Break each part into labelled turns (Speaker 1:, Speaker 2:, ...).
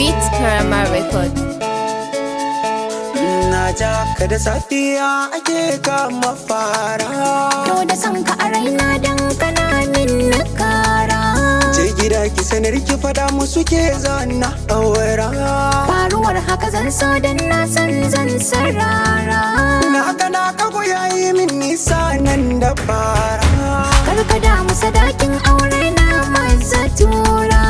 Speaker 1: Beats Karama Record.
Speaker 2: Na ja ka da safiya ake kama fara.
Speaker 3: Yau da san ka a raina dan kana min na kara.
Speaker 2: Je gida ki sanar ki fada musu ke zana aura.
Speaker 3: Faruwar haka zan so dan na san zan sarara.
Speaker 2: Na gana ka yayi min nisa nan da fara.
Speaker 3: Karka damu sadakin aure na maza tura.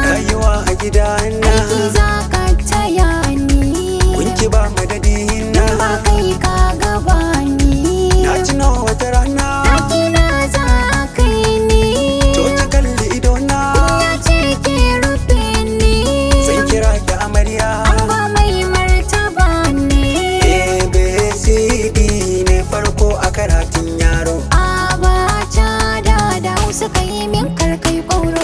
Speaker 2: Rayuwa a gida na
Speaker 3: Aiki za ka taya ni.
Speaker 2: kunki ba madadi na.
Speaker 3: Ba kai ka gaba ni.
Speaker 2: Na tuno wata rana
Speaker 3: Daki na za kai ni.
Speaker 2: to ki kalli idona.
Speaker 3: Ya ce ke rufe ni.
Speaker 2: Zan kira ki amarya.
Speaker 3: An ba mai martaba ne.
Speaker 2: ABCD ne farko a karatun yaro.
Speaker 3: Abacha da suka yi min karkai ƙauro.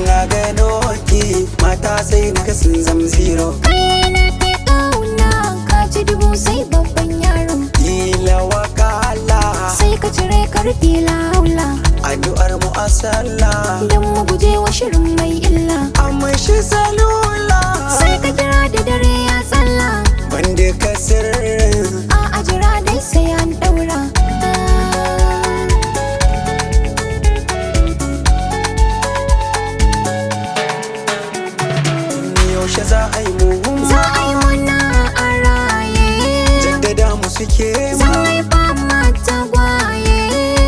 Speaker 2: Na gano ki mata sai na sun zam zero.
Speaker 3: Kai na fi ƙauna ka ci dubu sai babban yaro.
Speaker 2: Kila wakala
Speaker 3: Sai ka cire karfi laula.
Speaker 2: addu'ar mu a sallah.
Speaker 3: Don mu guje wa shirin mai illa.
Speaker 2: Amma shi salula
Speaker 3: Sai ka kira da dare ya tsalla.
Speaker 2: wanda ka sirrin.
Speaker 3: A jira dai sai an ɗaura.
Speaker 2: Yaushe za a yi mu
Speaker 3: Za a yi muna a raye.
Speaker 2: jaddada mu suke
Speaker 3: Zan haifa mata gwaye.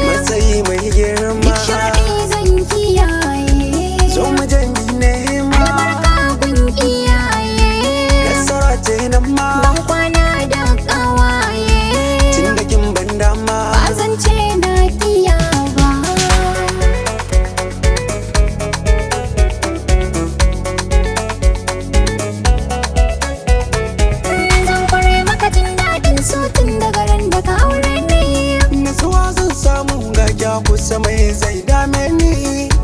Speaker 2: matsayi mai girma.
Speaker 3: Duk sharaɗi zan kiyaye.
Speaker 2: Zo mu jami nema
Speaker 3: Albarka gun iyaye.
Speaker 2: nasara ce nan ma
Speaker 3: Ban kwana da ƙawaye.
Speaker 2: tun da kin ban dama.
Speaker 3: Ba zan ce na kiya ba. Zan kware maka jin daɗin so tun daga ran da ka aure ni.
Speaker 2: Nasuwa zan samu ga kya kusa mai zai dame ni.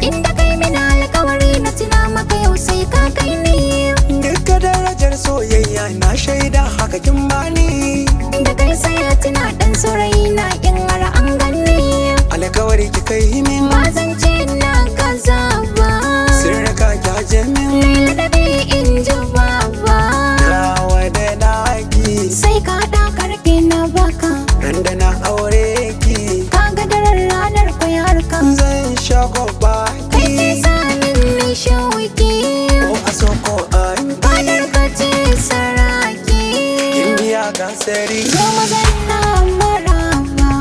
Speaker 3: Inda kai mina alƙawari na tuna maka yau sai ka kai ni.
Speaker 2: Duka darajar soyayya na shaida haka kin bani.
Speaker 3: Da kai sai ya tuna ɗan saurayi na in har an gani.
Speaker 2: Alkawari ki kai min
Speaker 3: Ba zan ce na kaza ba.
Speaker 2: sirrika ki haje min.
Speaker 3: Ladabi in ji baba.
Speaker 2: Rawa da naki
Speaker 3: Sai ka haɗa karfe na baka.
Speaker 2: ran da na aure ki
Speaker 3: Ka ga daren ranar kwayarka.
Speaker 2: zan sha goba
Speaker 3: Kai ke
Speaker 2: ki.
Speaker 3: sanin mai shauki.
Speaker 2: Ko a so ko an
Speaker 3: Fadar ka ce saraki.
Speaker 2: kin biya gasari.
Speaker 3: Zo mu zanna maraba.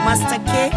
Speaker 1: Master K